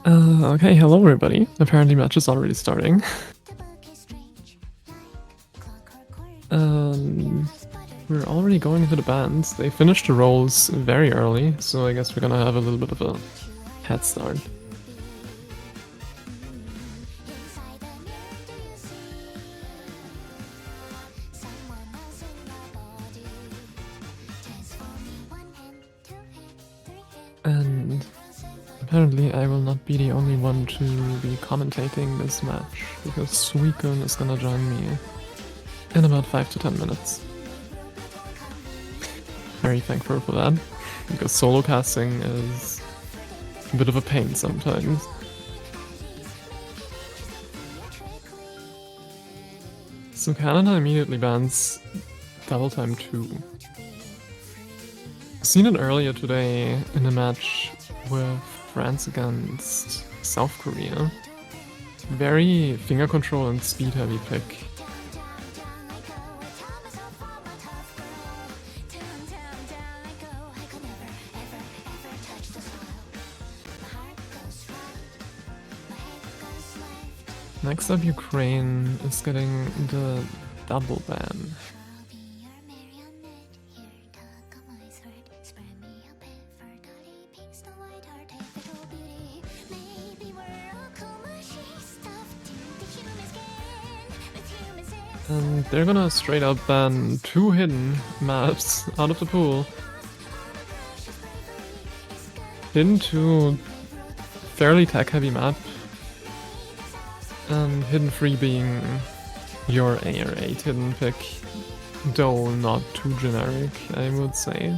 Okay, hello everybody. Apparently match is already starting. We're already going into the bands. They finished the rolls very early, so I guess we're gonna have a little bit of a head start. And apparently I will not be the only one to be commentating this match, because Suikun is gonna join me in about 5 to 10 minutes. Very thankful for that, because solo casting is a bit of a pain sometimes. So Canada immediately bans Double Time 2. Seen it earlier today in a match with France against South Korea. Very finger control and speed heavy pick. Next up, Ukraine is getting the double ban. And they're gonna straight up ban 2 hidden maps out of the pool. Hidden 2, fairly tech heavy map. And Hidden 3 being your A or 8 hidden pick, though not too generic, I would say.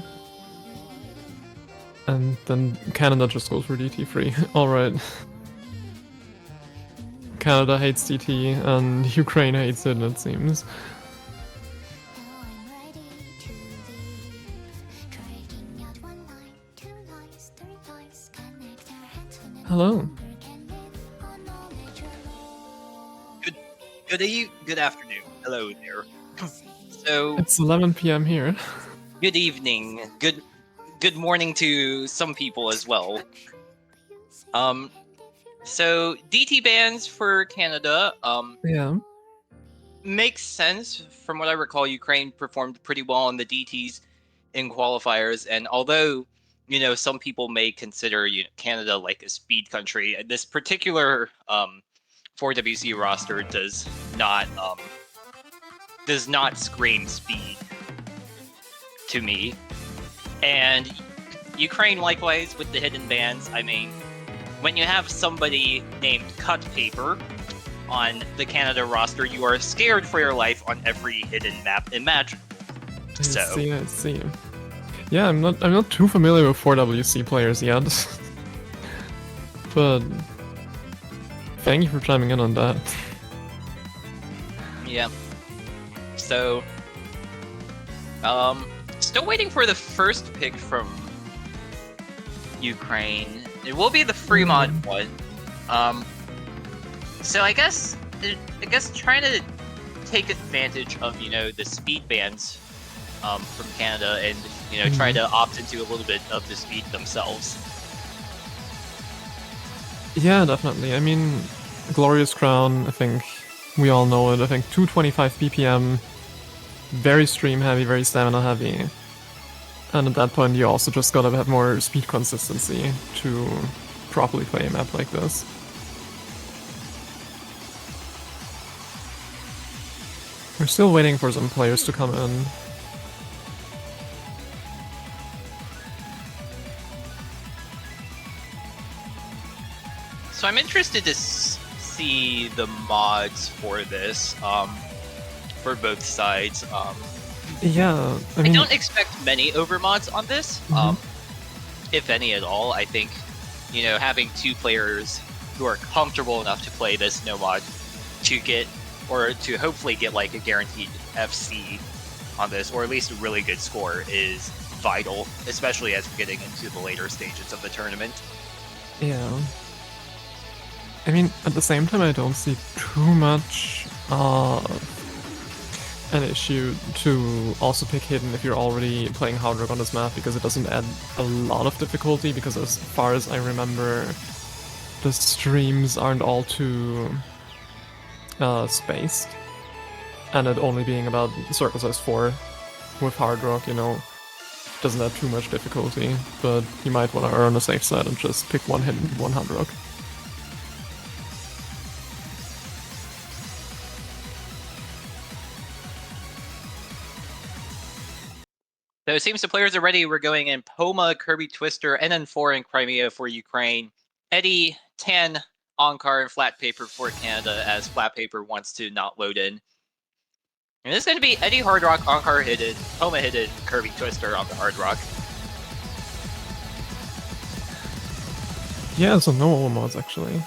And then Canada just goes for DT3. Alright. Canada hates DT and Ukraine hates it, it seems. Hello. Good afternoon. Hello there. So it's 11 p.m. here. Good evening. Good morning to some people as well. So DT bans for Canada. Yeah. Makes sense. From what I recall, Ukraine performed pretty well on the DTs in qualifiers, and although some people may consider Canada like a speed country, this particular 4WC roster does not scream speed to me. And Ukraine likewise with the hidden bans. I mean, when you have somebody named Cut Paper on the Canada roster, you are scared for your life on every hidden map imaginable. I see. Yeah, I'm not too familiar with 4WC players yet. But thank you for chiming in on that. Yeah. So, still waiting for the first pick from Ukraine. It will be the Fremont one. So I guess trying to take advantage of the speed bans from Canada and try to opt into a little bit of the speed themselves. Yeah, definitely. I mean, Glorious Crown, I think we all know it. I think 225 BPM, very stream heavy, very stamina heavy. And at that point, you also just gotta have more speed consistency to properly play a map like this. We're still waiting for some players to come in. So I'm interested to see the mods for this, for both sides. Yeah, I don't expect many overmods on this, if any at all. I think, having 2 players who are comfortable enough to play this no mod to get, or to hopefully get like a guaranteed FC on this, or at least a really good score, is vital, especially as we're getting into the later stages of the tournament. Yeah. I mean, at the same time, I don't see too much an issue to also pick hidden if you're already playing hard rock on this map, because it doesn't add a lot of difficulty, because as far as I remember, the streams aren't all too spaced, and it only being about circle size 4 with hard rock, you know, doesn't have too much difficulty, but you might want to err on the safe side and just pick one hit and one hard rock. So it seems the players are ready. We're going in Poma, Kirby Twister, NN4 in Crimea for Ukraine. Eddie, Tan, Onkar, and Flat Paper for Canada, as Flat Paper wants to not load in. And this is going to be Eddie Hard Rock, Onkar Hidden, Poma Hidden, Kirby Twister on the Hard Rock. Yeah, so no overmods actually.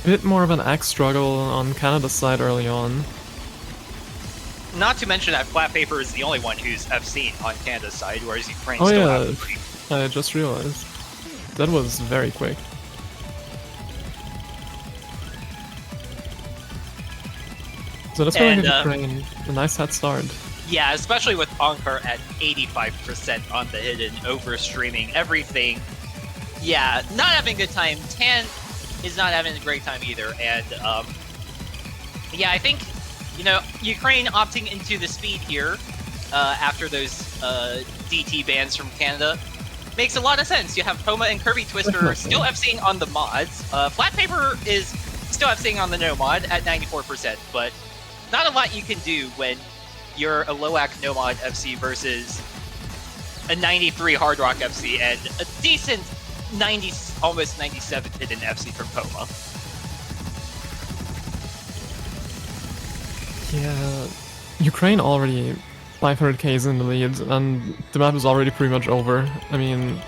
Bit more of an axe struggle on Canada's side early on. Not to mention that Flat Paper is the only one who's FC on Canada's side, whereas Ukraine Oh still yeah, have I just realized. That was very quick. So that's going to give Ukraine a nice head start. Yeah, especially with Onkar at 85% on the hidden, over streaming everything. Yeah, not having a good time. Tan is not having a great time either, and yeah, I think, you know, Ukraine opting into the speed here after those DT bans from Canada makes a lot of sense. You have Poma and Kirby Twister still FCing on the mods. Flat Paper is still FCing on the no mod at 94%, but not a lot you can do when you're a low-ac no mod FC versus a 93 Hard Rock FC and a decent 90, almost 97 hidden FC from Poma. Yeah, Ukraine already 500Ks in the lead, and the map is already pretty much over. I mean,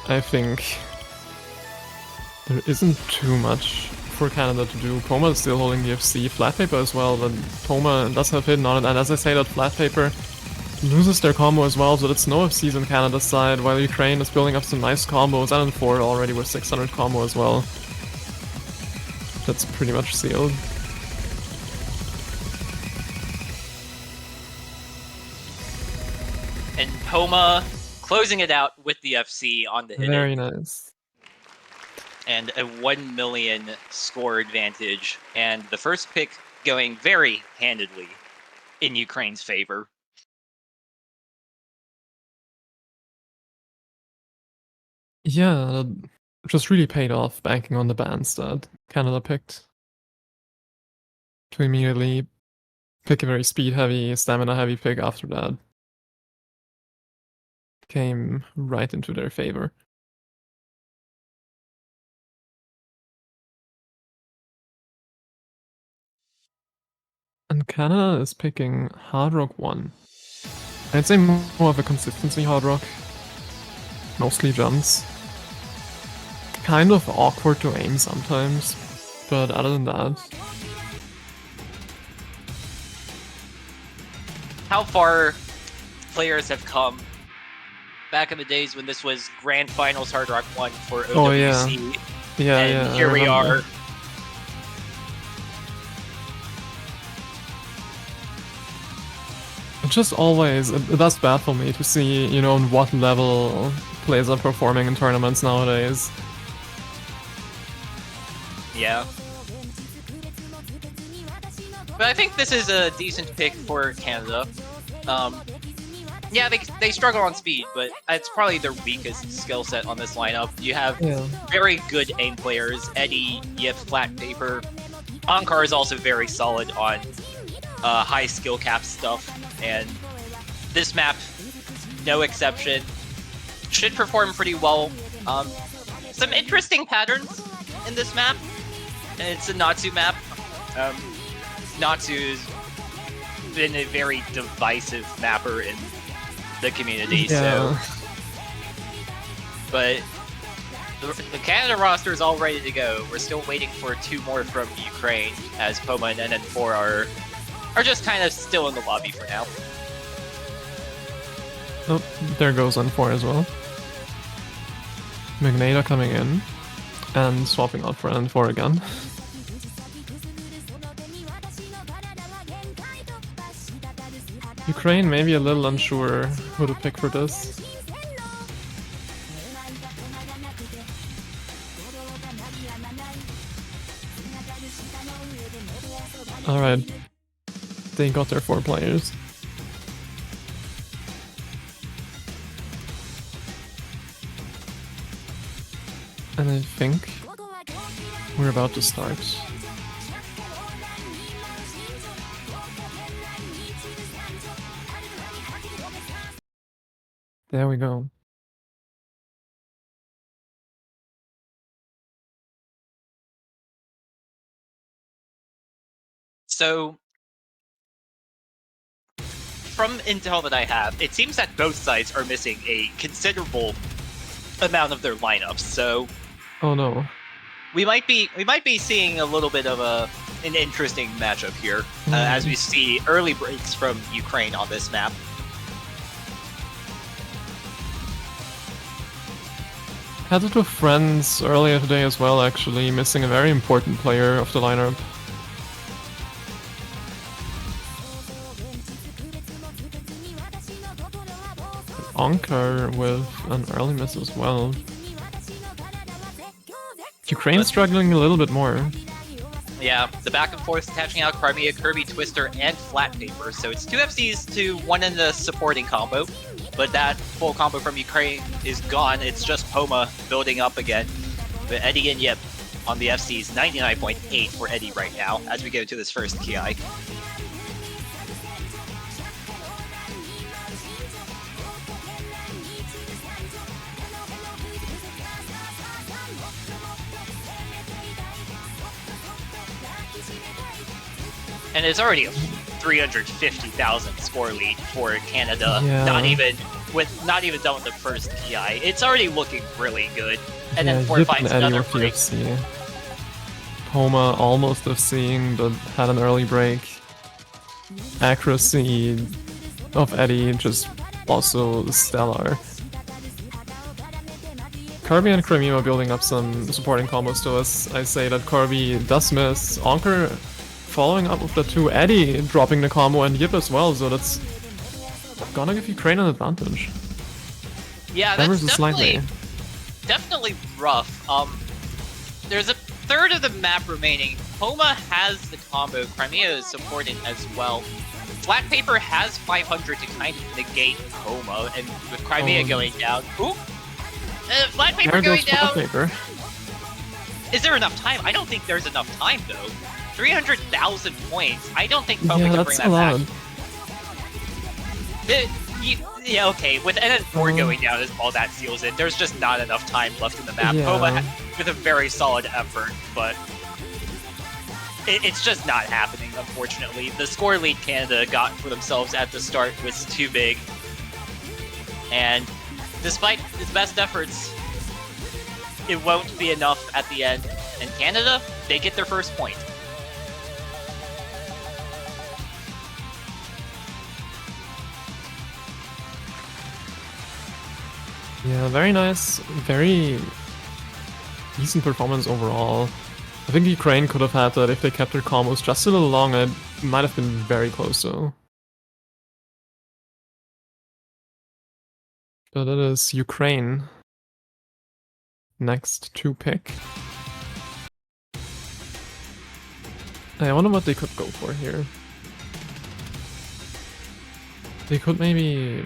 I think there isn't too much for Canada to do. Poma is still holding the FC, Flat Paper as well, but Poma does have hidden on it, and as I say that, Flat Paper loses their combo as well, so it's no FCs on Canada's side, while Ukraine is building up some nice combos, and in 4 already with 600 combo as well. That's pretty much sealed. And Poma closing it out with the FC on the hidden. Very nice. And a 1 million score advantage, and the first pick going very handedly in Ukraine's favor. Yeah, that just really paid off banking on the bans that Canada picked. To immediately pick a very speed-heavy, stamina-heavy pick after that. Came right into their favor. And Canada is picking Hard Rock 1. I'd say more of a consistency Hard Rock. Mostly jumps. Kind of awkward to aim sometimes, but other than that... How far players have come back in the days when this was Grand Finals Hard Rock 1 for OWC. Oh yeah. Yeah, and yeah. Here we are. It's just always, that's bad for me to see, you know, on what level players are performing in tournaments nowadays. Yeah. But I think this is a decent pick for Canada. Yeah, they struggle on speed, but it's probably their weakest skill set on this lineup. You have very good aim players. Eddie, you have Flat Paper. Onkar is also very solid on high skill cap stuff, and this map, no exception, should perform pretty well. Some interesting patterns in this map. It's a Natsu map. Natsu's been a very divisive mapper in the community, so... But the Canada roster is all ready to go. We're still waiting for 2 more from Ukraine, as Poma and NN4 are just kind of still in the lobby for now. Oh, there goes N4 as well. Magneta coming in, and swapping out for N4 again. Ukraine maybe a little unsure who to pick for this. Alright. They got their 4 players. And I think we're about to start. There we go. So, from intel that I have, it seems that both sides are missing a considerable amount of their lineups. So, oh no, we might be seeing a little bit of an interesting matchup here, as we see early breaks from Ukraine on this map. Had it with friends earlier today as well, actually, missing a very important player of the lineup. Onkar with an early miss as well. Ukraine struggling a little bit more. Yeah, the back and forth attaching out Crimea, Kirby, Twister, and Flat Paper. So it's 2 FCs to 1 in the supporting combo. But that full combo from Ukraine is gone. It's just Poma building up again. But Eddie and Yip on the FCs, 99.8 for Eddie right now as we go to this first TI. And it's already a 350,000 score lead for Canada. Yeah. Not even done with the first TI. It's already looking really good. And then Yip finds and Eddie another with the break. FC. Poma almost FCing, but had an early break. Accuracy of Eddie just also stellar. Kirby and Crimea are building up some supporting combos to us. I say that Kirby does miss. Onker following up with the 2, Eddie dropping the combo and Yip as well, so that's gonna give Ukraine an advantage. Yeah, that's slightly. definitely rough. There's a third of the map remaining. Poma has the combo. Crimea is supported as well. Flat Paper has 500 to kind of negate Poma, and with Crimea going down. Ooh! Flat Paper going down! Paper. Is there enough time? I don't think there's enough time, though. 300,000 points. I don't think Poma can bring that back. Yeah, okay. With NN4 going down as all that seals it, there's just not enough time left in the map. Yeah. Poma with a very solid effort, but it's just not happening, unfortunately. The score lead Canada got for themselves at the start was too big. And despite its best efforts, it won't be enough at the end. And Canada, they get their first point. Yeah, very nice, very decent performance overall. I think Ukraine could have had that if they kept their combos just a little longer. It might have been very close though. But it is Ukraine next to pick. I wonder what they could go for here. They could maybe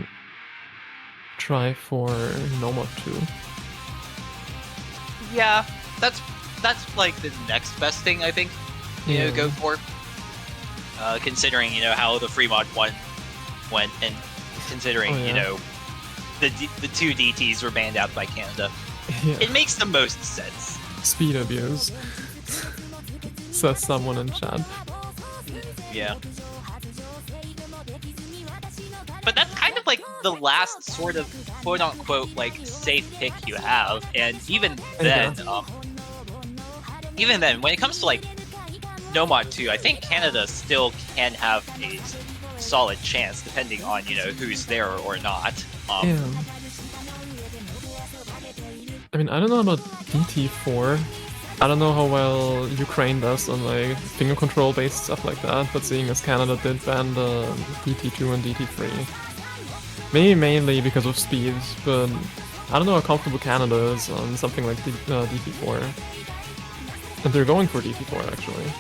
try for Nomad 2. Yeah, that's like the next best thing I think. You know, go for. Considering how the free mod 1 went, and considering you know the 2 DTs were banned out by Canada, it makes the most sense. Speed abuse, says someone in chat. Yeah. But that's kind of like the last sort of quote-unquote like safe pick you have, and even then, when it comes to like Nomad 2, I think Canada still can have a solid chance, depending on who's there or not. I mean, I don't know about DT4. I don't know how well Ukraine does on like finger control based stuff like that, but seeing as Canada did ban the DT2 and DT3, maybe mainly because of speed, but I don't know how comfortable Canada is on something like DT4. And they're going for DT4 actually.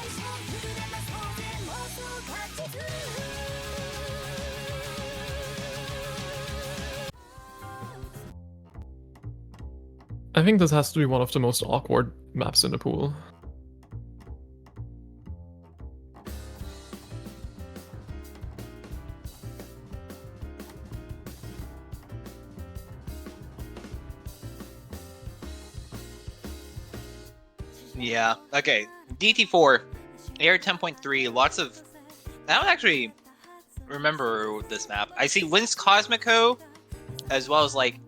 I think this has to be one of the most awkward maps in the pool. Yeah. Okay. DT4, Air 10.3. Lots of. I don't actually remember this map. I see Lin's Cosmico, as well as like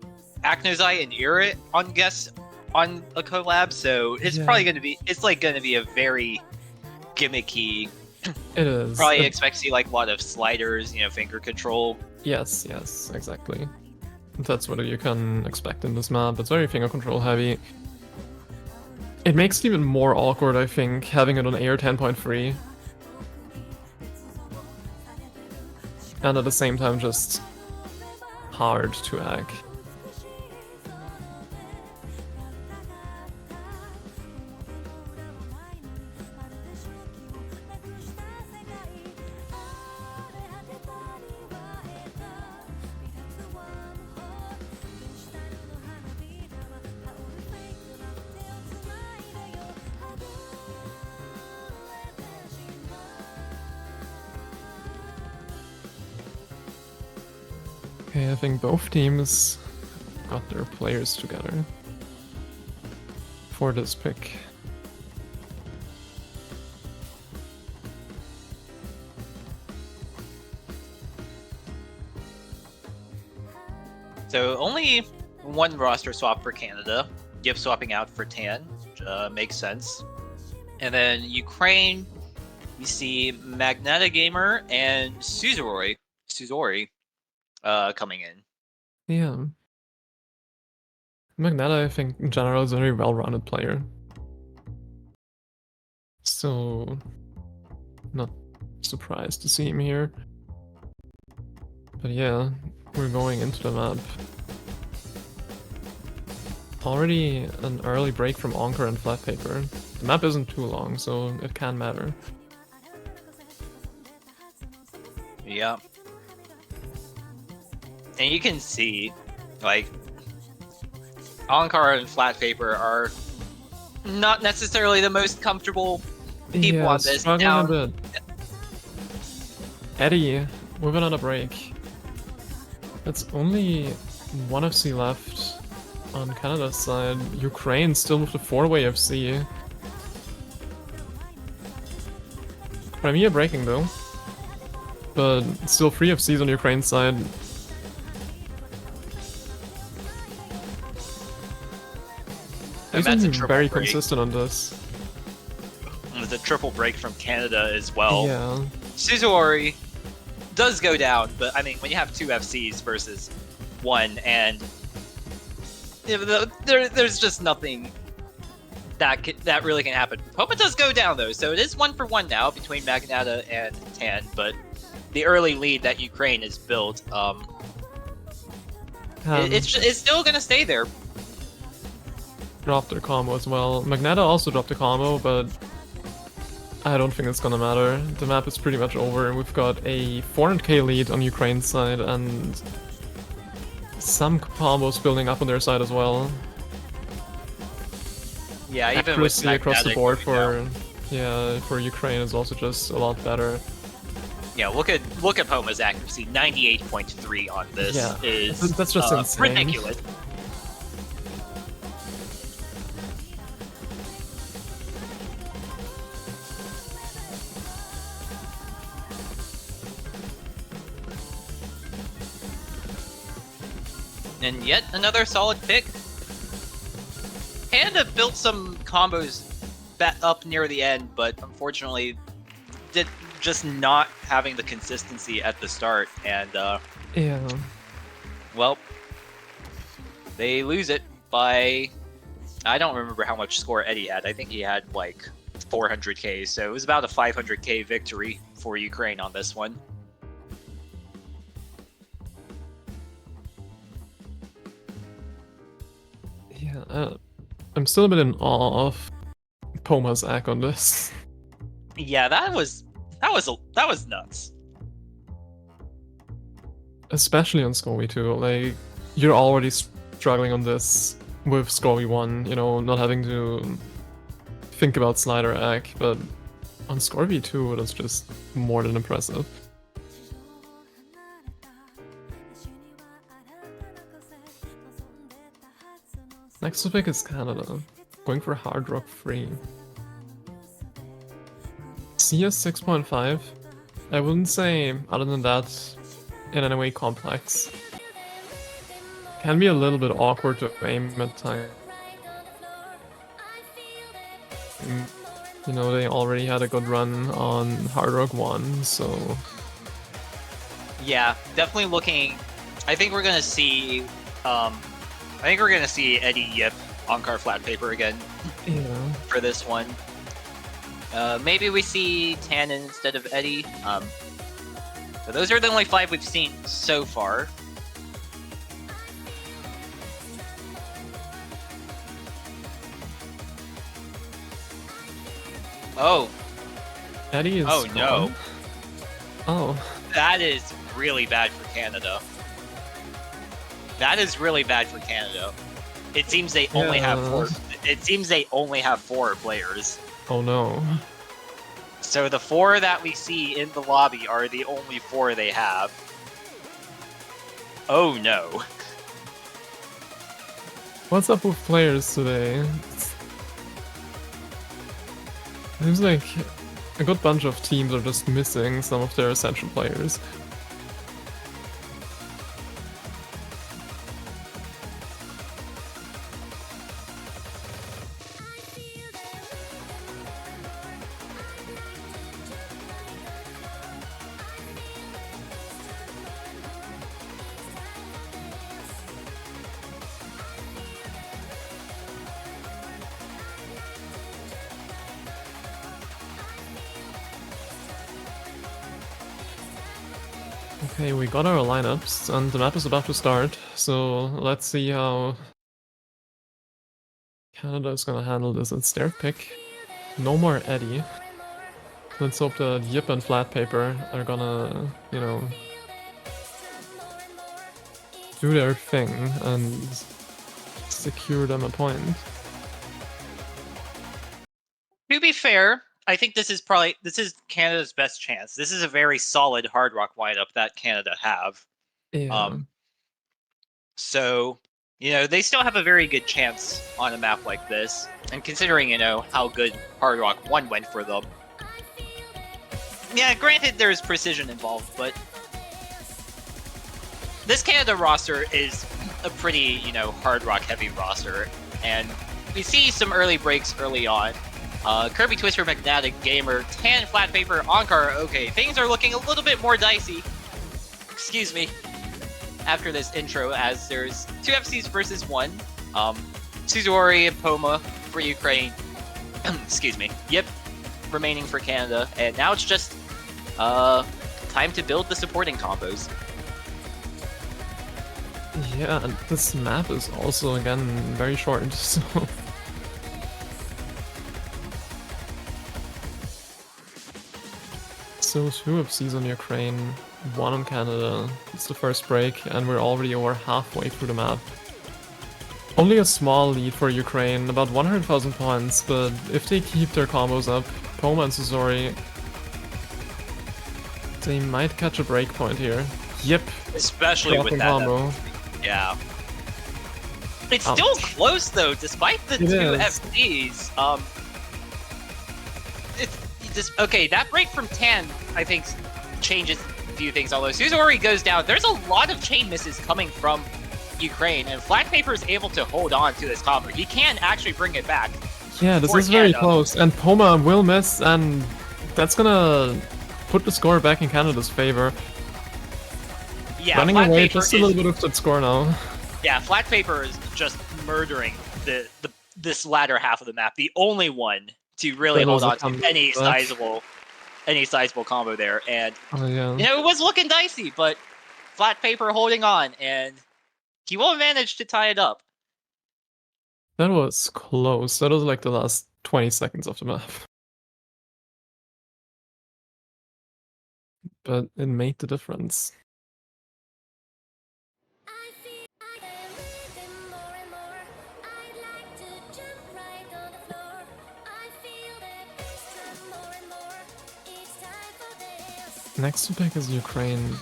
Acnosite and Irit on guests on a collab. So it's probably gonna be. It's like gonna be a very gimmicky. It is. Probably expect to see like a lot of sliders, finger control. Yes, exactly. That's what you can expect in this map. It's very finger control heavy. It makes it even more awkward, I think, having it on Air 10.3. And at the same time, just hard to hack. Okay, I think both teams got their players together for this pick. So only one roster swap for Canada. Gift swapping out for Tan, makes sense. And then Ukraine, we see Magneta Gamer and Suzori coming in. Yeah. Magneta, I think, in general, is a very well-rounded player. So, not surprised to see him here. But yeah, we're going into the map. Already an early break from Anchor and Flat Paper. The map isn't too long, so it can matter. Yeah. And you can see, like, Ankara and Flat Paper are not necessarily the most comfortable people on this. A bit. Eddie, we've been on a break. It's only one FC left on Canada's side. Ukraine still with the 4-way FC. Crimea breaking though. But still 3 FCs on Ukraine's side. He's very consistent on this. With a triple break from Canada as well. Yeah. Suzori does go down, but I mean, when you have 2 FCs versus 1, and there's just nothing that really can happen. Poma does go down though, so it is 1-for-1 now between Magneta and Tan, but the early lead that Ukraine has built, it's still gonna stay there. Dropped their combo as well. Magneta also dropped a combo, but I don't think it's gonna matter. The map is pretty much over. We've got a 400k lead on Ukraine's side and some combos building up on their side as well. Yeah, even accuracy with across the board for Ukraine is also just a lot better. Yeah, look at Poma's accuracy. 98.3 on this is that's just insane. Ridiculous. And yet another solid pick. Panda built some combos up near the end, but unfortunately did just not having the consistency at the start, and well, they lose it by I don't remember how much score Eddie had. I think he had like 400k, so it was about a 500k victory for Ukraine on this one. Yeah, I'm still a bit in awe of Poma's act on this. Yeah, that was nuts. Especially on Scoby too. Like, you're already struggling on this with Scoby 1, you know, not having to think about slider act, but on Scorby 2, it was just more than impressive. Next to pick is Canada, going for Hard Rock 3. CS 6.5, I wouldn't say, other than that, in any way complex. Can be a little bit awkward to aim at times. You know, they already had a good run on Hard Rock 1, so... Yeah, definitely looking... I think we're gonna see... Eddie Yip on Car Flat Paper again for this one. Maybe we see Tannen instead of Eddie. So those are the only 5 we've seen so far. Oh. Eddie is gone. No. Oh. That is really bad for Canada. That is really bad for Canada. It seems they only have 4. It seems they only have 4 players. Oh no. So the 4 that we see in the lobby are the only 4 they have. Oh no. What's up with players today? Seems like a good bunch of teams are just missing some of their essential players. Okay, we got our lineups, and the map is about to start, so let's see how Canada is gonna handle this. It's their pick. No more Eddie. Let's hope that Yip and Flat Paper are gonna, you know, do their thing and secure them a point. To be fair, I think this is Canada's best chance. This is a very solid Hard Rock lineup that Canada have. Yeah. So, you know, they still have a very good chance on a map like this. And considering, you know, how good Hard Rock 1 went for them. Yeah, granted there's precision involved, but this Canada roster is a pretty, you know, Hard Rock heavy roster. And we see some early breaks early on. Kirby Twister, Magnetic Gamer, Tan, Flat Paper, Onkar. Okay, things are looking a little bit more dicey. Excuse me. After this intro, as there's 2 FCs versus 1. Suzori and Poma for Ukraine. Excuse me. Yep, remaining for Canada. And now it's just time to build the supporting combos. Yeah, and this map is also, again, very short, so... So 2 FCs on Ukraine, 1 on Canada. It's the first break, and we're already over halfway through the map. Only a small lead for Ukraine, about 100,000 points, but if they keep their combos up, Poma and Suzori, they might catch a break point here. Yep. Especially with that combo. Yeah. It's still close though, despite the 2 FCs. Okay, that break from Tan, I think, changes a few things. Although Suzori goes down, there's a lot of chain misses coming from Ukraine, and Flat Paper is able to hold on to this combo. He can actually bring it back. Yeah, this is very close, and Poma will miss, and that's gonna put the score back in Canada's favor. Yeah, running away just a little bit of that score now. Yeah, Flat Paper is just murdering the this latter half of the map, the only one to really That hold was a on to combo any back. sizable combo there. And Oh yeah. you know, it was looking dicey, but Flat Paper holding on, and he will manage to tie it up. That was close. That was like the last 20 seconds of the map. But it made the difference. Next to pick is Ukraine.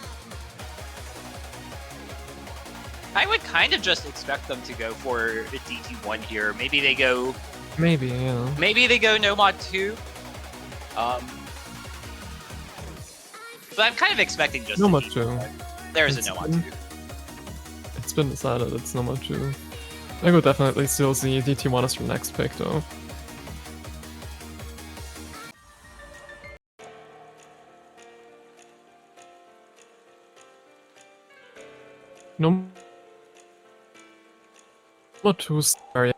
I would kind of just expect them to go for a DT1 here. Maybe they go... Maybe, yeah. Maybe they go Nomad 2. But I'm kind of expecting just Nomad a 2. There's a Nomad 2. It's been decided it's Nomad 2. I would definitely still see DT1 as your next pick though. Nomad 2 is scary,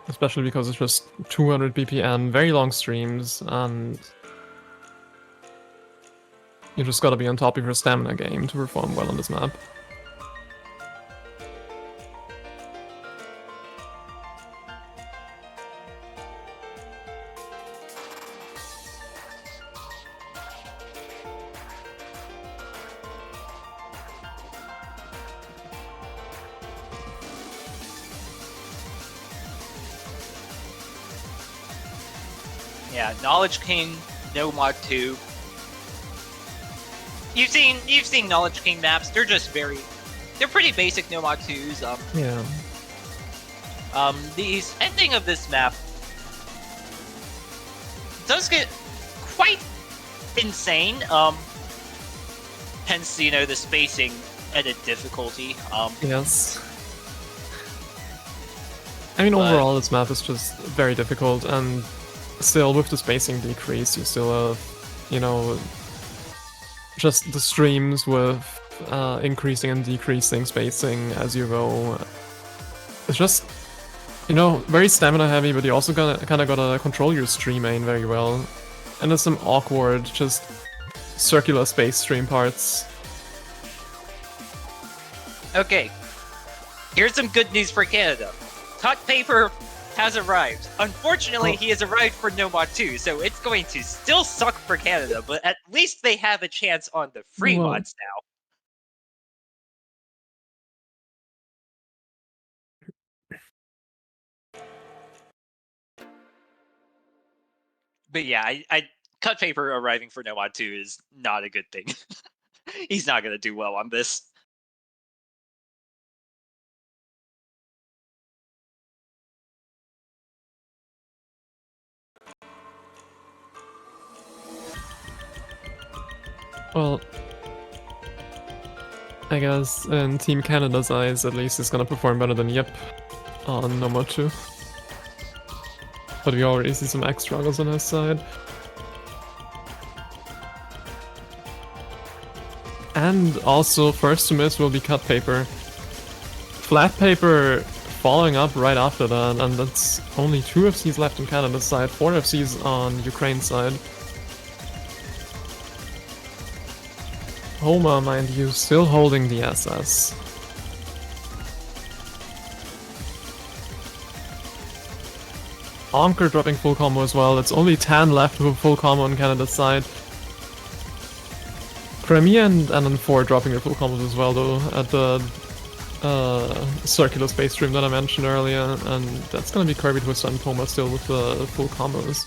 especially because it's just 200 BPM, very long streams, and you just gotta be on top of your stamina game to perform well on this map. Yeah, Knowledge King, Nomad 2. You've seen Knowledge King maps. They're just they're pretty basic Nomad 2s. Yeah. The ending of this map does get quite insane. Hence, you know, the spacing and the difficulty. Yes. I mean, overall, this map is just very difficult, and still, with the spacing decrease, you still have, you know, just the streams with increasing and decreasing spacing as you go. It's just, you know, very stamina heavy, but you also kind of gotta control your stream main very well. And there's some awkward, just circular space stream parts. Okay, here's some good news for Canada. Cut Paper has arrived. Unfortunately, he has arrived for Nomad 2, so it's going to still suck for Canada, but at least they have a chance on the free mods now. But yeah, I Cut Paper arriving for Nomad 2 is not a good thing. He's not going to do well on this. Well, I guess in Team Canada's eyes, at least, it's gonna perform better than Yep on Nomad 2. But we already see some X struggles on his side. And also, first to miss will be Cut Paper. Flat Paper following up right after that, and that's only 2 FCs left on Canada's side, 4 FCs on Ukraine's side. Homa, mind you, still holding the SS. Anker dropping full combo as well. It's only Tan left with a full combo on Canada's side. Crimea and NN4 dropping their full combos as well, though, at the circular space stream that I mentioned earlier, and that's gonna be Kirby Twister and Poma still with the full combos.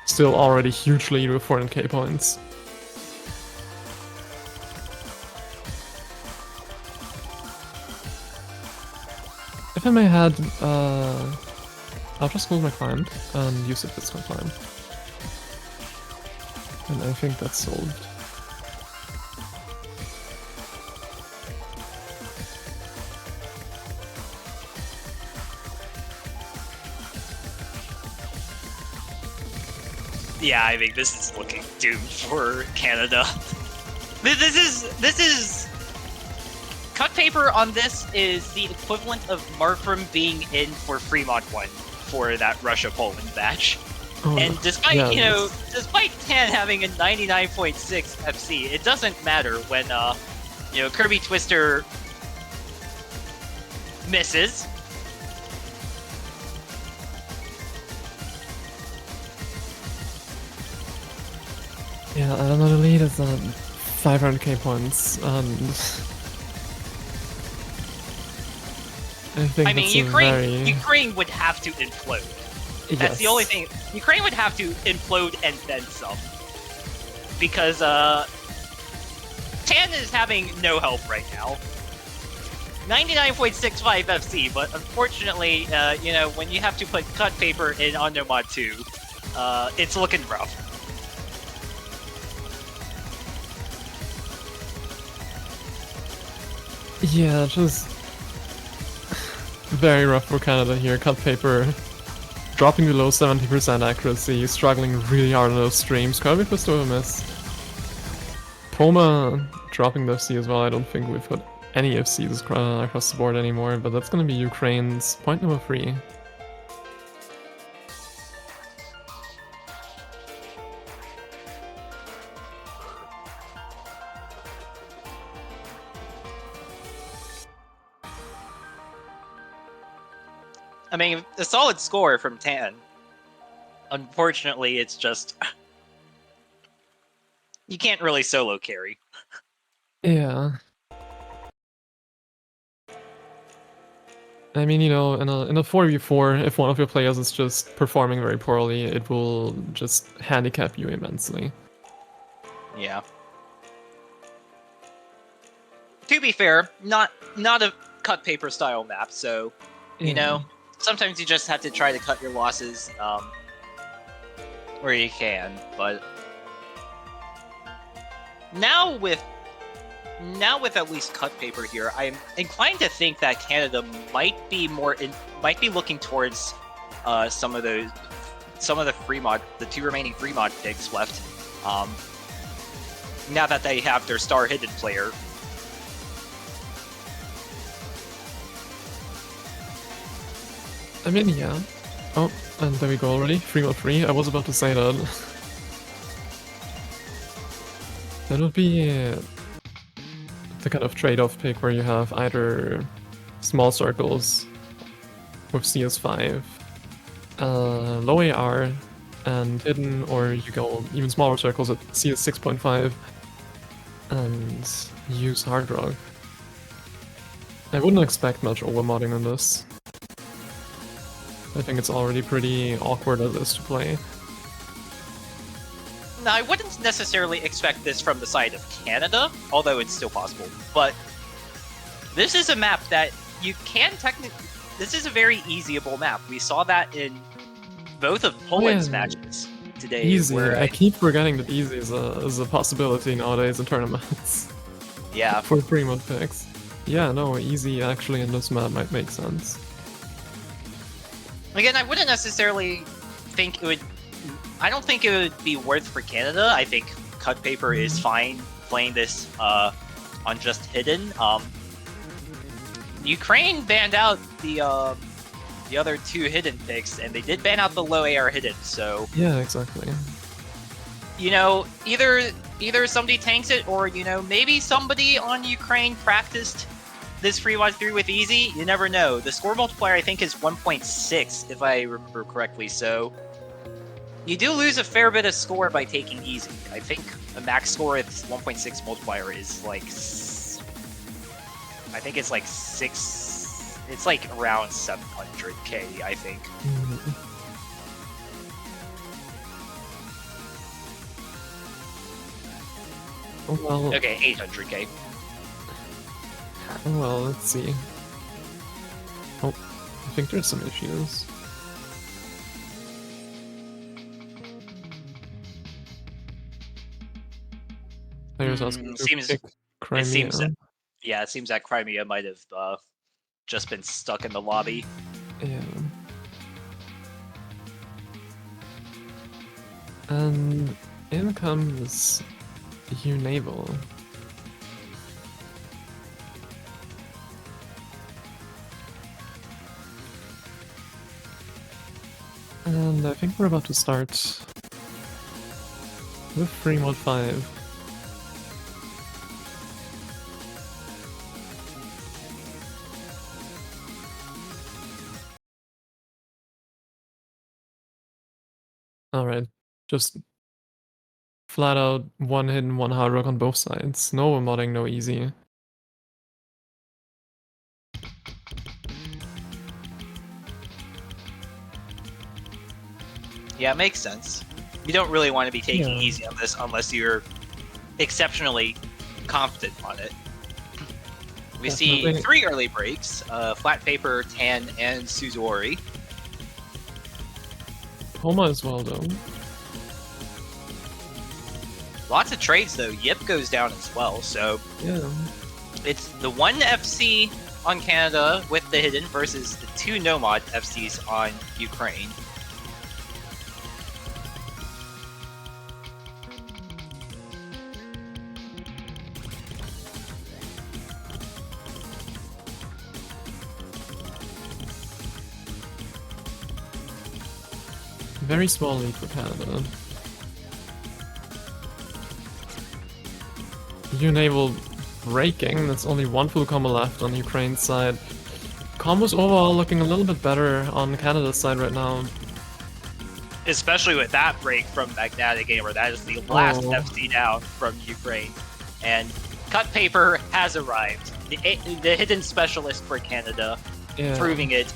Still already huge lead with 400k points. If I may add, I'll just close my client and use it if it's compliant. And I think that's solved. Yeah, I think this is looking doomed for Canada. This is Cut paper on this is the equivalent of Markram being in for Fremont 1 for that Russia-Poland match. Oh, And despite, yeah, despite Tan having a 99.6 FC, it doesn't matter when, Kirby Twister misses. Yeah, I don't know, the lead is 500k points, and I think I mean, that's Ukraine would have to implode. That's the only thing. Ukraine would have to implode and then some. Because, Tan is having no help right now. 99.65 FC, but unfortunately, when you have to put cut paper in on Nomad 2, it's looking rough. Yeah, just very rough for Canada here. Cut paper dropping below 70% accuracy, struggling really hard on those streams. Kirby Twist over miss. Poma dropping the FC as well. I don't think we've got any FCs across the board anymore, but that's gonna be Ukraine's point number 3. I mean, a solid score from Tan. Unfortunately, it's just... you can't really solo carry. Yeah. I mean, in a 4v4, if one of your players is just performing very poorly, it will just handicap you immensely. Yeah. To be fair, not a cut paper style map, so sometimes you just have to try to cut your losses where you can. But now with at least cut paper here, I'm inclined to think that Canada might be looking towards some of the the 2 remaining free mod picks left. Now that they have their star hidden player. I mean, yeah. Oh, and there we go already. 3-3. I was about to say that. That would be the kind of trade-off pick where you have either small circles with CS5, low AR, and hidden, or you go even smaller circles at CS 6.5 and use hard rock. I wouldn't expect much overmodding on this. I think it's already pretty awkward as is to play. No, I wouldn't necessarily expect this from the side of Canada, although it's still possible. But this is a map that you can technically... This is a very easyable map. We saw that in both of Poland's matches today. Easy. I keep forgetting that easy is a possibility nowadays in tournaments. Yeah. For pre-mod picks. Yeah, no, easy actually in this map might make sense. Again, I wouldn't necessarily think it would... I don't think it would be worth for Canada. I think cut paper is fine playing this on just hidden. Ukraine banned out the other 2 hidden picks, and they did ban out the low AR hidden, so... Yeah, exactly. Either somebody tanks it, or, maybe somebody on Ukraine practiced this free mod 3 with easy. You never know. The score multiplier, I think, is 1.6, if I remember correctly, so... You do lose a fair bit of score by taking easy. I think the max score with 1.6 multiplier is like... I think it's like 6... It's like around 700k, I think. Well... Okay, 800k. Well, let's see. Oh, I think there's some issues. It seems that Crimea might have just been stuck in the lobby. Yeah. And in comes U-Naval. And I think we're about to start with free mod 5. Alright, just flat out one hidden, one hard rock on both sides. No modding, no easy. Yeah, it makes sense. You don't really want to be taking Yeah. easy on this unless you're exceptionally confident on it. We see Definitely. 3 early breaks, Flat Paper, Tan, and Suzori. Homa as well, though. Lots of trades, though. Yip goes down as well, so Yeah. it's the 1 FC on Canada with the Hidden versus the 2 Nomad FCs on Ukraine. Very small lead for Canada. You enable breaking, there's only one full combo left on Ukraine's side. Combos overall looking a little bit better on Canada's side right now. Especially with that break from Magnetic Gamer. That is the last Oh. FC down from Ukraine. And Cut Paper has arrived. The hidden specialist for Canada, Yeah. proving it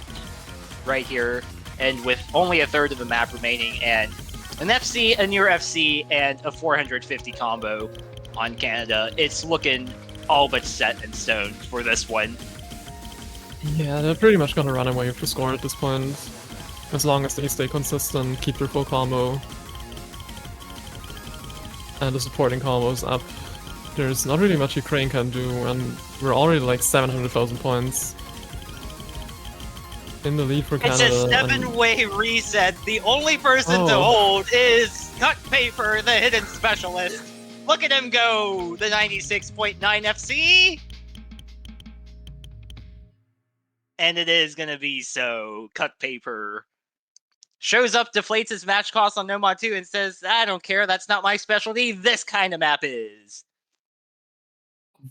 right here. And with only a third of the map remaining, and an FC, a near FC, and a 450 combo on Canada, it's looking all but set in stone for this one. Yeah, they're pretty much gonna run away with the score at this point. As long as they stay consistent, keep their full combo, and the supporting combos up. There's not really much Ukraine can do, and we're already like 700,000 points in the lead for It's Canada. a 7-way reset. The only person to Oh. hold is Cut Paper, the hidden specialist. Look at him go! The 96.9 FC! And it is gonna be so. Cut Paper shows up, deflates his match cost on Nomad 2, and says, I don't care, that's not my specialty, this kind of map is.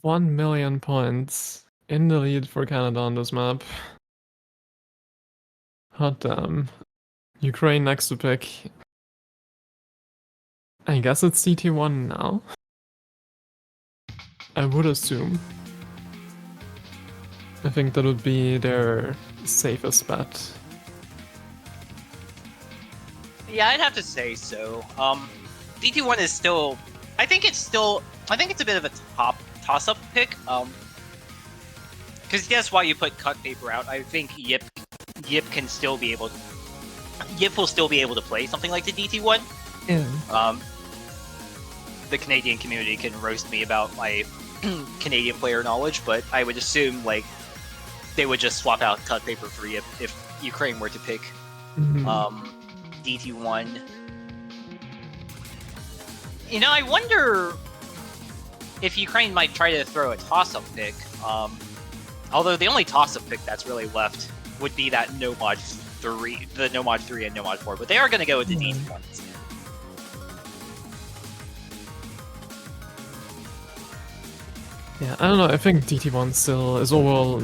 1 million points in the lead for Canada on this map. Hot damn. Ukraine next to pick. I guess it's CT1 now. I would assume. I think that would be their safest bet. Yeah, I'd have to say so. DT1 is still, I think it's a bit of a toss-up pick. Because guess why you put Cut Paper out? I think Yip can still be able to, Yip will still be able to play something like the DT1. Yeah. The Canadian community can roast me about my Canadian player knowledge, but I would assume like they would just swap out Cut Paper for Yip if Ukraine were to pick DT1. You know, I wonder if Ukraine might try to throw a toss-up pick. Although the only toss-up pick that's really left would be that Nomad 3, the Nomad 3 and Nomad 4, but they are going to go with the DT1 instead. Yeah, I don't know, I think DT1 still is overall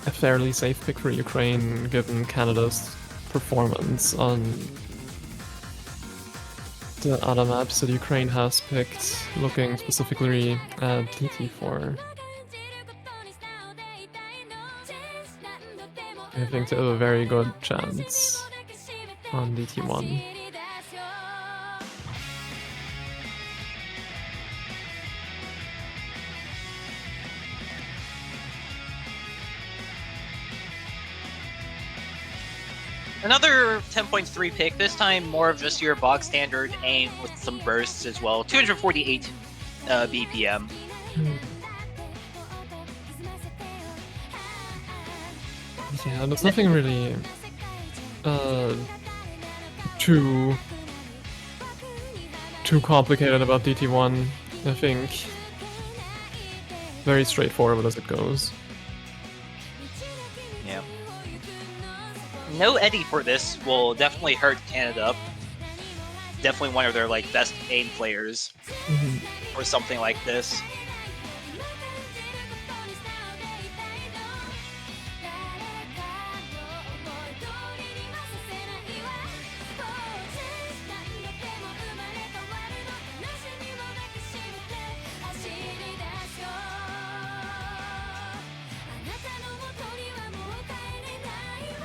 a fairly safe pick for Ukraine, given Canada's performance on the other maps that Ukraine has picked, looking specifically at DT4. I think they have a very good chance on DT1. Another 10.3 pick, this time more of just your bog standard aim with some bursts as well. 248 BPM. Yeah, there's nothing really too complicated about DT1, I think. Very straightforward as it goes. Yeah. no Eddie for this will definitely hurt Canada. Definitely one of their like best main players or something like this.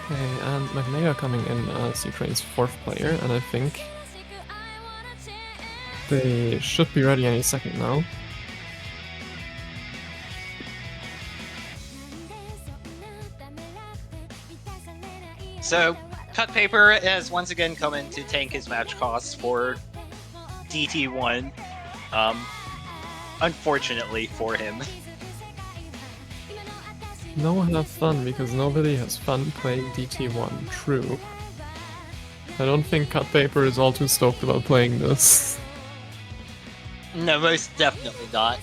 Okay, and Magmega coming in as Ukraine's 4th player, and I think they should be ready any second now. So, Cut Paper has once again come in to tank his match costs for DT1. Unfortunately for him. No one have fun because nobody has fun playing DT1. True. I don't think Cut Paper is all too stoked about playing this. No, most definitely not.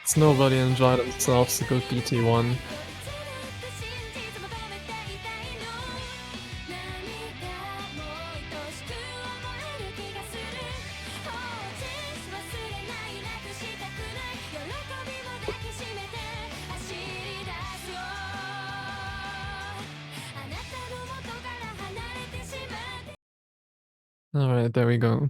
It's nobody enjoyed themselves a good DT1. Alright, there we go.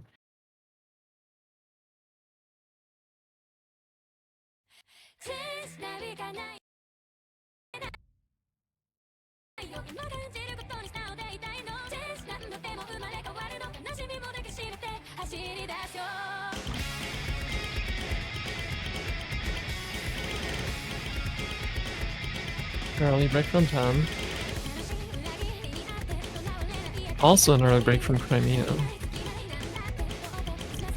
Early break from Tan. Also an early break from Crimea.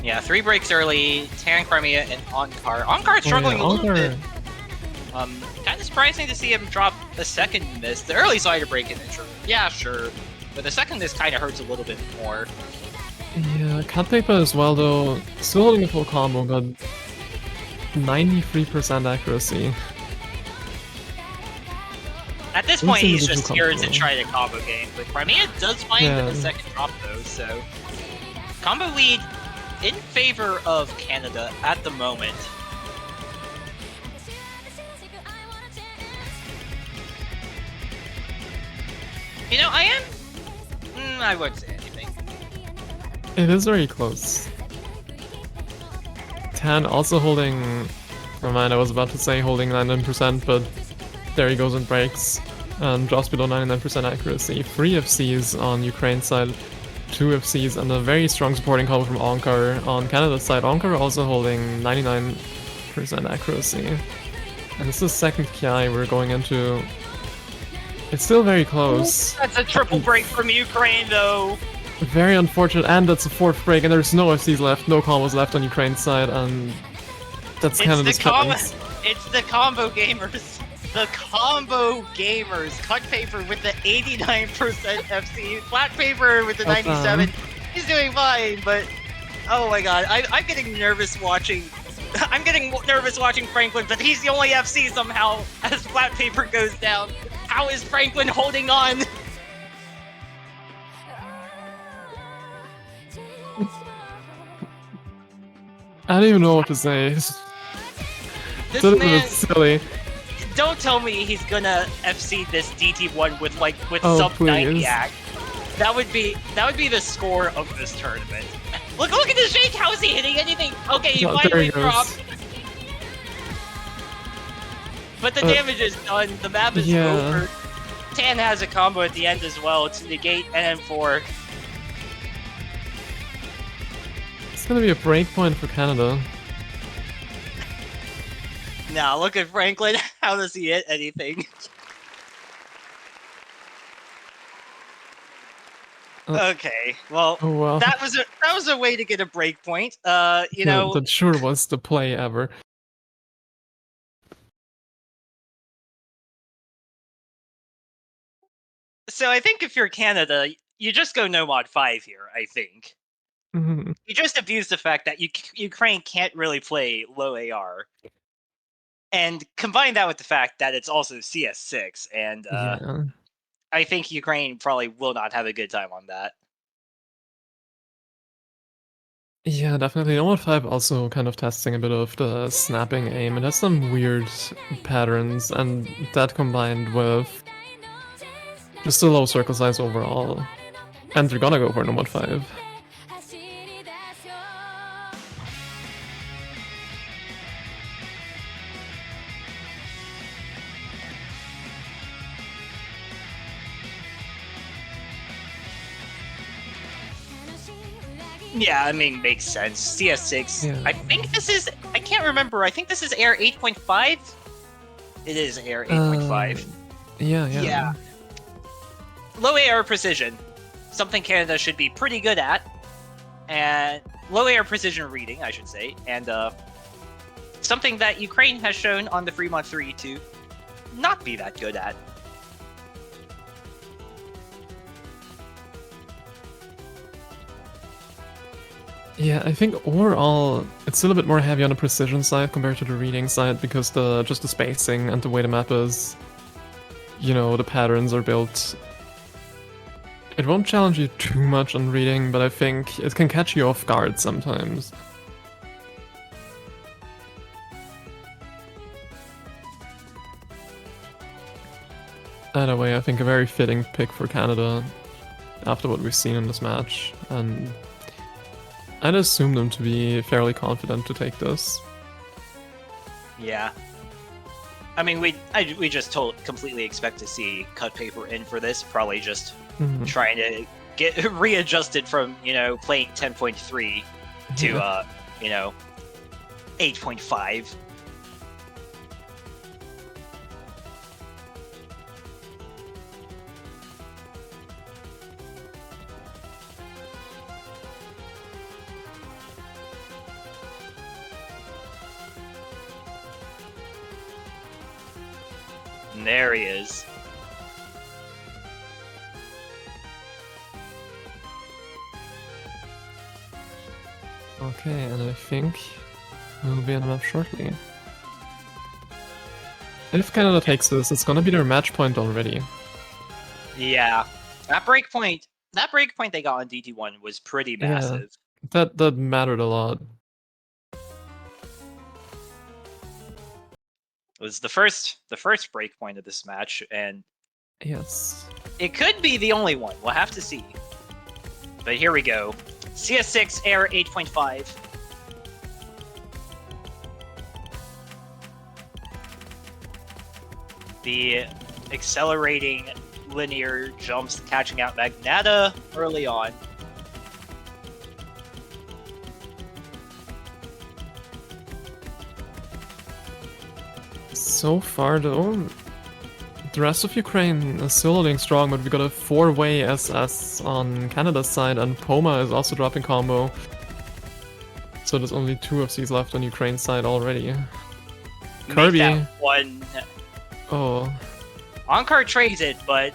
Yeah, 3 breaks early, Tan, Crimea, and Onkar. Onkar struggling a little bit. Kind of surprising to see him drop a second miss. The early slider break in intro, yeah, sure. But the second miss kind of hurts a little bit more. Yeah, Cut Paper as well though. Still holding a full combo, but 93% accuracy. At this point, he's just here to try the combo game. But Crimea does find the second drop though, so combo lead in favor of Canada at the moment. You know, I wouldn't say anything. It is very close. Tan also holding, never mind, I was about to say holding 99%, but there he goes and breaks and drops below 99% accuracy. 3 FCs on Ukraine's side, 2 FCs, and a very strong supporting combo from Onkar on Canada's side. Onkar also holding 99% accuracy. And this is second Ki we're going into. It's still very close. That's a triple break from Ukraine though. Very unfortunate, and that's a 4th break, and there's no FCs left, no combos left on Ukraine's side, and that's kind of the difference. It's the combo gamers. The combo gamers. Cut Paper with the 89% FC. Flat Paper with the 97. He's doing fine, but oh my god, I'm getting nervous watching. I'm getting nervous watching Franklin, but he's the only FC somehow as Flat Paper goes down. How is Franklin holding on? I don't even know what to say. This man, silly. Don't tell me he's gonna FC this DT1 with sub 90 act. That would be the score of this tournament. Look at the shake. How is he hitting anything? Okay, he finally dropped. But the damage is done. The map is over. Tan has a combo at the end as well to negate NM4. It's gonna be a break point for Canada. Now look at Franklin. How does he hit anything? Okay, well, that was a way to get a break point. You know, that sure was the play ever. So I think if you're Canada, you just go no mod 5 here, I think. You just abused the fact that Ukraine can't really play low AR. And combine that with the fact that it's also CS6, and Yeah. I think Ukraine probably will not have a good time on that. Yeah, definitely. Nomad 5 also kind of testing a bit of the snapping aim. It has some weird patterns, and that combined with just a low circle size overall. And they're gonna go for Nomad 5. Yeah, I mean, makes sense. CS6. Yeah. I think this is. I can't remember. I think this is Air 8.5. It is Air 8.5. Yeah. Low AR precision, something Canada should be pretty good at, and low AR precision reading, I should say, and something that Ukraine has shown on the Fremont 3 to not be that good at. Yeah, I think overall it's still a bit more heavy on the precision side compared to the reading side because just the spacing and the way the map is, the patterns are built. It won't challenge you too much on reading, but I think it can catch you off guard sometimes. Either way, I think a very fitting pick for Canada after what we've seen in this match, and I'd assume them to be fairly confident to take this. Yeah. I mean, we just completely expect to see cut paper in for this, probably just trying to get readjusted from, playing 10.3 to, 8.5. And there he is. Okay, and I think we'll be on the map shortly. If Canada takes this, it's gonna be their match point already. Yeah. That breakpoint they got on DT1 was pretty massive. Yeah, that mattered a lot. It was the first breakpoint of this match, and yes, it could be the only one. We'll have to see. But here we go. CS6 Air 8.5. The accelerating linear jumps catching out Magnata early on. So far though, the rest of Ukraine is still holding strong, but we got a 4-way SS on Canada's side, and Poma is also dropping combo. So there's only 2 of these left on Ukraine's side already. Kirby. One. Oh. Onkar trades it, but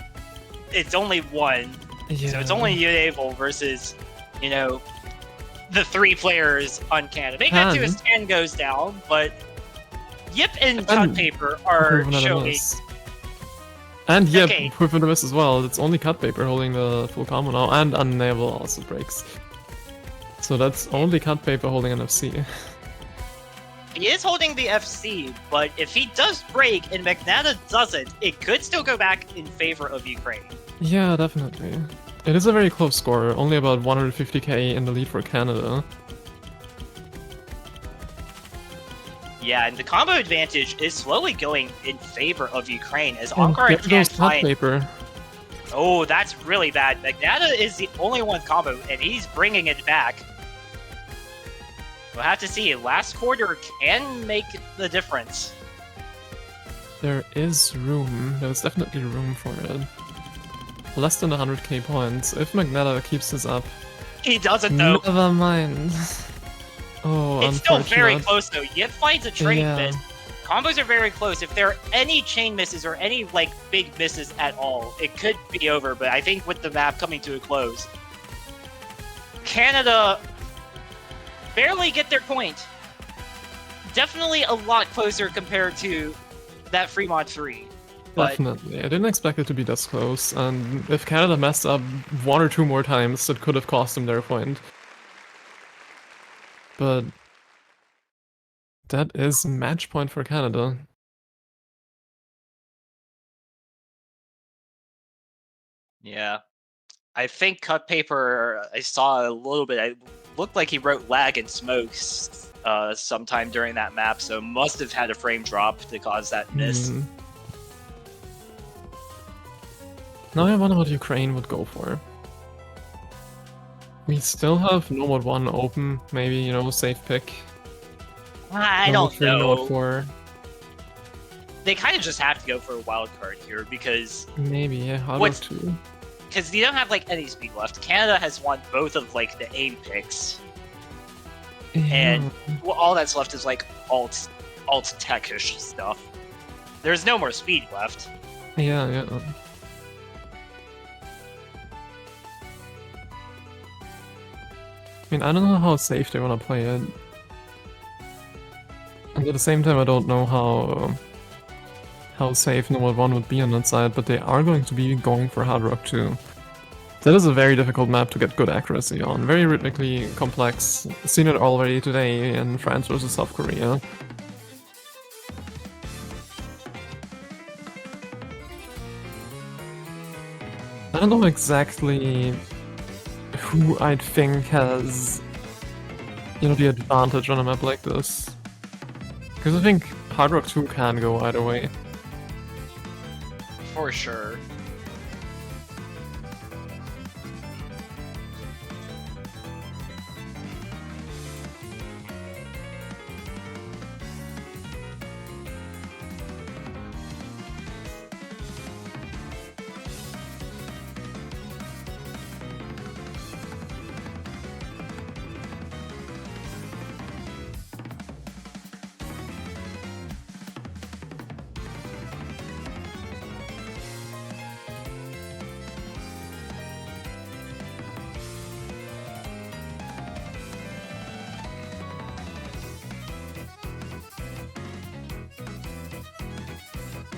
it's only one. Yeah. So it's only Unable versus, the 3 players on Canada. Make that to his 10 goes down, but Yip and Cut Paper are showing. And Yip with the miss as well. It's only Cut Paper holding the full combo now, and Unable also breaks. So that's only Cut Paper holding an FC. He is holding the FC, but if he does break and Magnata doesn't, it could still go back in favor of Ukraine. Yeah, definitely. It is a very close score, only about 150k in the lead for Canada. Yeah, and the combo advantage is slowly going in favor of Ukraine as Onkar can't find... Paper. Oh, that's really bad. Magnata is the only one combo, and he's bringing it back. We'll have to see. Last quarter can make the difference. There is room. There's definitely room for it. Less than 100k points. If Magnata keeps this up... He doesn't, though. Never mind. Oh, it's still very close, though. Yip finds a trade miss. Combos are very close. If there are any chain misses or any, big misses at all, it could be over. But I think with the map coming to a close, Canada barely get their point. Definitely a lot closer compared to that Fremont 3. But Definitely. I didn't expect it to be this close, and if Canada messed up one or two more times, it could have cost them their point. But that is match point for Canada. yeah, I think Cut Paper, I saw a little bit, it looked like he wrote lag and smokes sometime during that map, so must have had a frame drop to cause that miss. Now I wonder what Ukraine would go for. We still have Nomad 1 open, maybe, you know, safe pick. I don't know. Nomad 4. They kind of just have to go for a wild card here because Maybe, yeah, Hard 2. Because you don't have like any speed left. Canada has won both of like the aim picks, and all that's left is like alt techish stuff. There's no more speed left. Yeah. I mean, I don't know how safe they want to play it. And at the same time, I don't know how safe Nomad 1 would be on that side, but they are going to be going for Hard Rock 2. That is a very difficult map to get good accuracy on. Very rhythmically complex. Seen it already today in France versus South Korea. I don't know exactly who I'd think has, you know, the advantage on a map like this. Because I think Hard Rock 2 can go either way. For sure.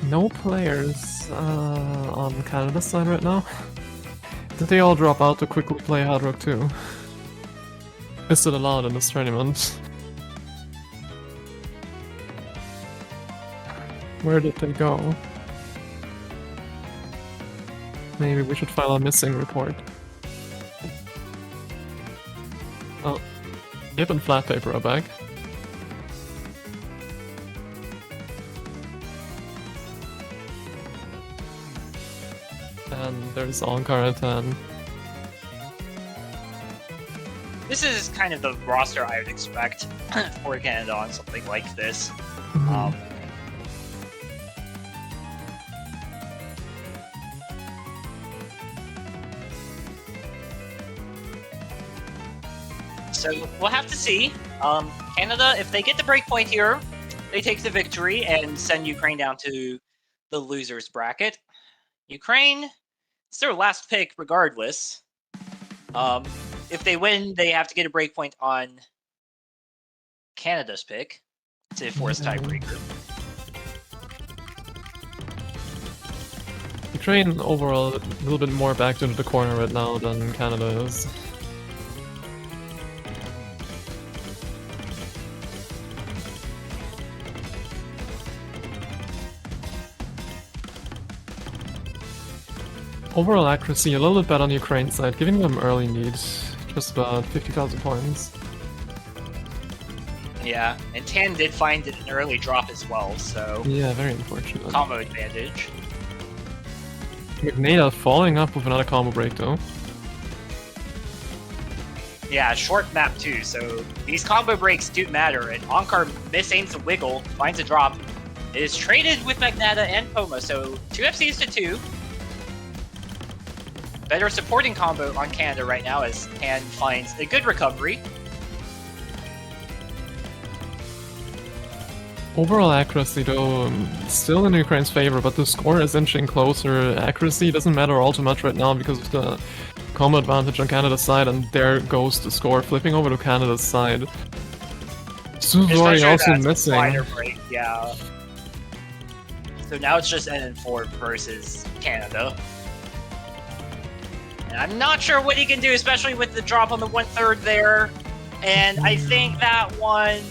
No players on Canada's side right now. Did they all drop out to quickly play Hard Rock 2? Is it allowed in this tournament? Where did they go? Maybe we should file a missing report. Oh, Yip and Flat Paper are back. And there's Ankar at 10. This is kind of the roster I would expect for Canada on something like this. So we'll have to see. Canada, if they get the breakpoint here, they take the victory and send Ukraine down to the losers bracket. Ukraine, it's their last pick regardless. If they win, they have to get a breakpoint on Canada's pick to force tiebreaker. Ukraine overall a little bit more backed into the corner right now than Canada is. Overall accuracy a little bit better on Ukraine's side, giving them early lead, just about 50,000 points. Yeah, and Tan did find an early drop as well, so... Yeah, very unfortunate. Combo advantage. McNada following up with another combo break though. Yeah, short map too, so these combo breaks do matter, and Ankar misaims a wiggle, finds a drop. It is traded with Magnata and Poma, so 2 FCs to 2. Better supporting combo on Canada right now as Tan finds a good recovery. Overall accuracy though, still in Ukraine's favor, but the score is inching closer. Accuracy doesn't matter all too much right now because of the combo advantage on Canada's side, and there goes the score, flipping over to Canada's side. Suzori Especially also that missing. slider break, yeah. So now it's just NN4 versus Canada. And I'm not sure what he can do, especially with the drop on the 1/3 there. And I think that one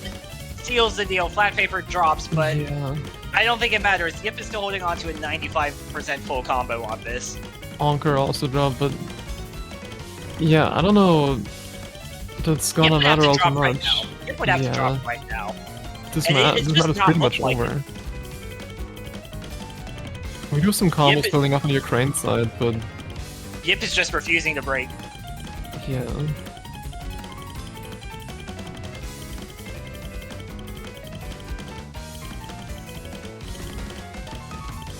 seals the deal. Flat paper drops, but Yeah. I don't think it matters. Yip is still holding on to a 95% full combo on this. Anker also dropped, but yeah, I don't know. That's gonna Yip would have matter to all too drop right much. now. Yip would have to Yeah. drop right now. This And it's just matter's not pretty look much like over. We do some combos Yip is- building up on the Ukraine side, but Yip is just refusing to break. yeah.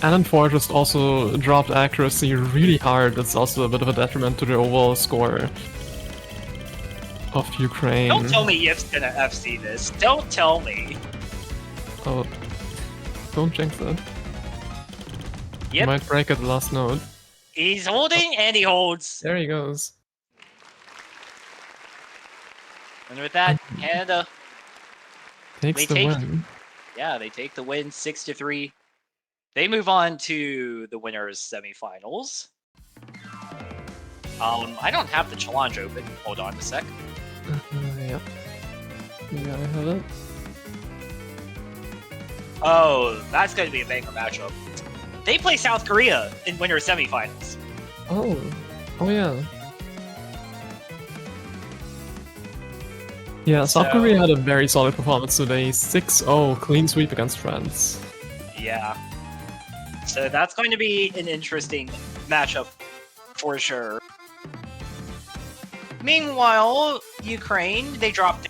NN4 just also dropped accuracy really hard. That's also a bit of a detriment to the overall score of Ukraine. Don't tell me Yip's gonna FC this. Don't tell me. Oh, don't jinx it. He Yip, might break at the last node. he's holding and he holds. There he goes. And with that, Canada, Takes the They take- win. yeah, they take the win 6-3. They move on to the winners semifinals. I don't have the challenge open. Hold on a sec. Yep. Yeah, I have it. Oh, that's going to be a banger matchup. They play South Korea in winners semifinals. Oh. Oh yeah. Yeah, South So- Korea had a very solid performance today. 6-0 clean sweep against France. Yeah. So that's going to be an interesting matchup for sure. Meanwhile, Ukraine, they dropped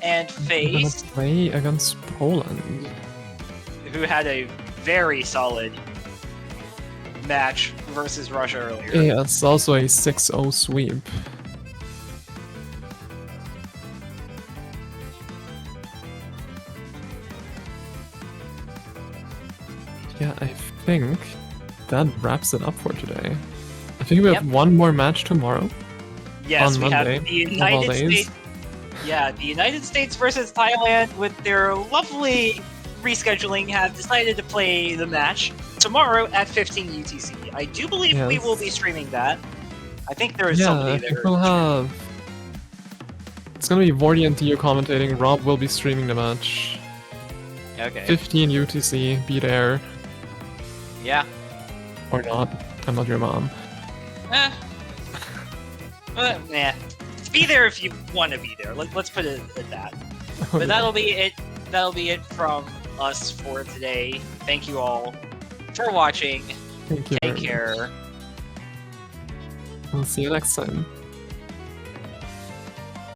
and They're gonna faced play against Poland. who had a very solid match versus Russia earlier. Yeah, it's also a 6-0 sweep. Yeah, I think that wraps it up for today. I think we have Yep. one more match tomorrow. Yes, on we Monday, have the of all United days. States. Yeah, the United States versus Thailand with their lovely rescheduling have decided to play the match tomorrow at 15 UTC. I do believe we Yes. will be streaming that. I think there is Yeah, I somebody think there. we'll have... It's gonna be Vordy and Tio commentating, Rob will be streaming the match. Okay. 15 UTC, be there. Yeah. Or not. I'm not your mom. Eh. Nah. Be there if you want to be there. Let's put it at that. But that'll be it. That'll be it from us for today. Thank you all for watching. Thank you. Take care. We'll see you next time.